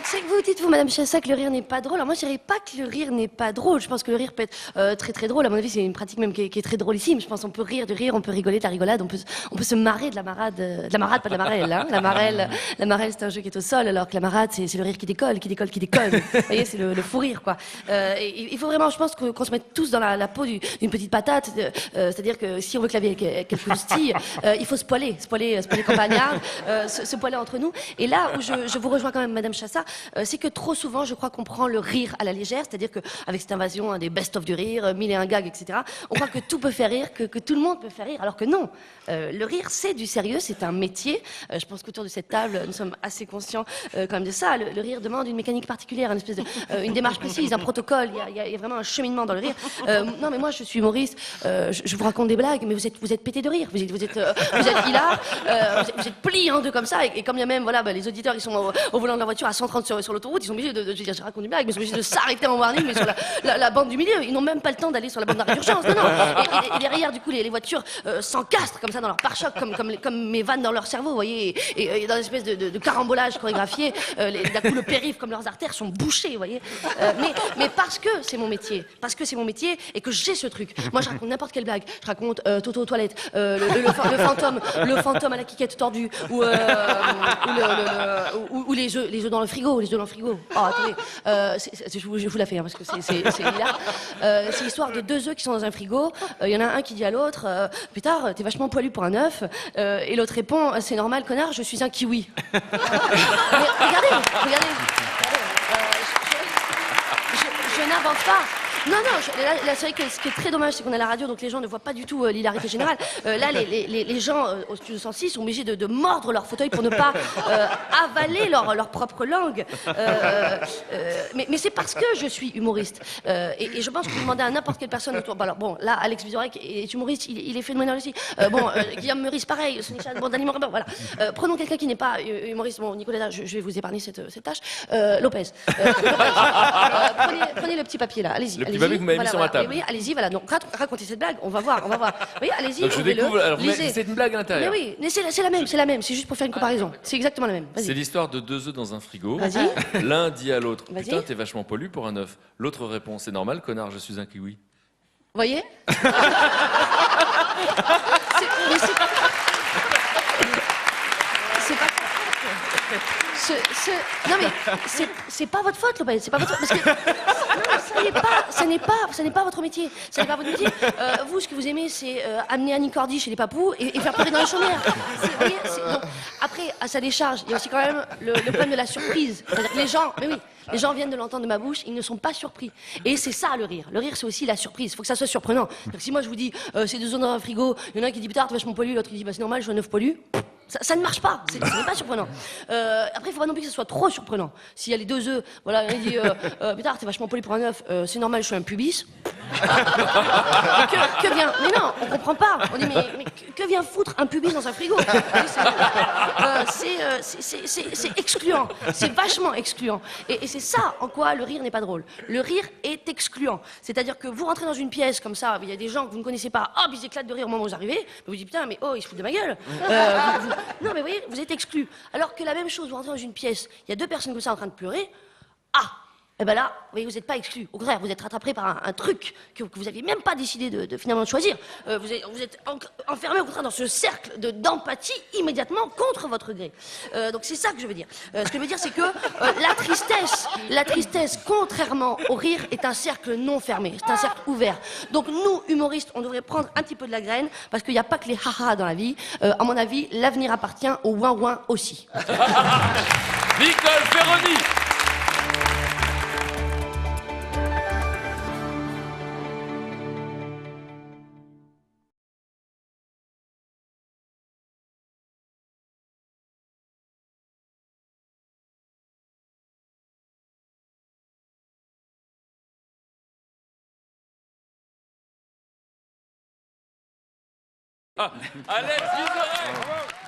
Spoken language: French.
C'est que vous dites, vous, Madame Chassa, que le rire n'est pas drôle. Alors moi, je dirais pas que le rire n'est pas drôle. Je pense que le rire peut être très très drôle. À mon avis, c'est une pratique même qui est très drôlissime. Je pense qu'on peut rire du rire, on peut rigoler de la rigolade, on peut se marrer de la marade, pas de la marelle. Hein. La marelle, c'est un jeu qui est au sol, alors que la marade, c'est le rire qui décolle. Vous voyez, c'est le fou rire, quoi. Et il faut vraiment, je pense, qu'on se mette tous dans la peau d'une petite patate. C'est-à-dire que si on veut que la vie ait quelques croustilles, il faut se poiler campagnard, se poiler entre nous. Et là où je vous rejoins quand même, Madame Chassa, c'est que trop souvent, je crois qu'on prend le rire à la légère, c'est-à-dire qu'avec cette invasion des best-of du rire, 1001 gags, etc., on croit que tout peut faire rire, que tout le monde peut faire rire, alors que non. Le rire, c'est du sérieux, c'est un métier. Je pense qu'autour de cette table, nous sommes assez conscients quand même de ça. Le rire demande une mécanique particulière, une démarche précise, un protocole. Il y a vraiment un cheminement dans le rire. Non, mais moi, je suis humoriste. Je vous raconte des blagues, mais vous êtes pété de rire. Vous êtes hilar. Vous êtes plié en deux comme ça. Et comme il y a même, voilà, les auditeurs, ils sont au volant de la voiture à 130 sur l'autoroute, ils sont obligés je raconte une blague, mais ils sont obligés de s'arrêter en warning, mais sur la bande du milieu. Ils n'ont même pas le temps d'aller sur la bande d'arrêt d'urgence. Non. Et derrière, du coup, les voitures s'encastrent comme ça dans leur pare-choc, comme mes vannes dans leur cerveau, vous voyez, et dans une espèce de carambolage chorégraphié, d'un coup, le périph', comme leurs artères, sont bouchées, vous voyez. Mais parce que c'est mon métier, et que j'ai ce truc. Moi, je raconte n'importe quelle blague. Je raconte Toto aux toilettes, le fantôme à la quiquette tordue, ou les œufs dans le frigo, Oh, attendez, je vous la fais, hein, parce que c'est hilar. C'est l'histoire de deux œufs qui sont dans un frigo. Il y en a un qui dit à l'autre, putain, t'es vachement poilu pour un œuf. Et l'autre répond, c'est normal, connard, je suis un kiwi. Mais regardez. Je n'invente pas. Non, là c'est vrai que ce qui est très dommage, c'est qu'on a la radio, donc les gens ne voient pas du tout l'hilarité générale. Là, les gens au studio 106 sont obligés de mordre leur fauteuil pour ne pas avaler leur propre langue. Mais c'est parce que je suis humoriste. Et je pense que vous demandez à n'importe quelle personne autour. Bon, là, Alex Vizorek est humoriste, il est phénoménal aussi. Guillaume Meurice, pareil, Dany Morgan, voilà. Prenons quelqu'un qui n'est pas humoriste. Bon, Nicolas, je vais vous épargner cette tâche. Lopez. Prenez le petit papier là, allez-y. Le petit papier que vous m'avez mis sur ma table. Oui, allez-y, voilà. Donc racontez cette blague, on va voir. Oui, allez-y. Donc je découvre, alors c'est une blague à l'intérieur. Mais oui, mais c'est la même, c'est juste pour faire une comparaison. C'est exactement la même. C'est l'histoire de deux œufs dans un frigo. Vas-y. L'un dit à l'autre, putain, t'es vachement poilu pour un œuf. L'autre répond, c'est normal, connard, je suis un kiwi. Vous voyez? Non mais c'est pas votre faute, Lopez, c'est pas votre faute, parce que ça n'est pas votre métier, vous, ce que vous aimez, c'est amener Annie Cordy chez les papous et faire pleurer dans les chaumières. Donc, après, à sa décharge, il y a aussi quand même le problème de la surprise. C'est-à-dire que les gens viennent de l'entendre de ma bouche, ils ne sont pas surpris. Et c'est ça le rire. Le rire, c'est aussi la surprise. Il faut que ça soit surprenant. Donc, si moi je vous dis, c'est deux zones dans un frigo, il y en a un qui dit putain, t'es vachement pollu, l'autre qui dit bah c'est normal, je suis un œuf pollu. Ça ne marche pas, ce n'est pas surprenant. Après, il ne faut pas non plus que ce soit trop surprenant. S'il y a les deux œufs, voilà, il dit putain, t'es vachement poli pour un œuf, c'est normal, je suis un pubis. Que vient. Mais non, on comprend pas. On dit, mais que vient foutre un pubis dans un frigo? C'est excluant, c'est vachement excluant. Et c'est ça en quoi le rire n'est pas drôle. Le rire est excluant. C'est-à-dire que vous rentrez dans une pièce comme ça, il y a des gens que vous ne connaissez pas, hop, ils éclatent de rire au moment où vous arrivez, vous dites putain, mais oh, ils se foutent de ma gueule. Non, mais vous voyez, vous êtes exclu. Alors que la même chose, vous rentrez dans une pièce, il y a deux personnes comme ça en train de pleurer. Ah! Et ben là, vous voyez, vous n'êtes pas exclu. Au contraire, vous êtes rattrapé par un truc que vous n'aviez même pas décidé de finalement choisir. Vous êtes enfermé au contraire dans ce cercle d'empathie immédiatement contre votre gré. Donc c'est ça que je veux dire. Ce que je veux dire, c'est que la tristesse, contrairement au rire, est un cercle non fermé. C'est un cercle ouvert. Donc nous, humoristes, on devrait prendre un petit peu de la graine parce qu'il n'y a pas que les ha-ha dans la vie. À mon avis, l'avenir appartient au ouin-ouin aussi. Nicole Ferroni. Alex Vizorek.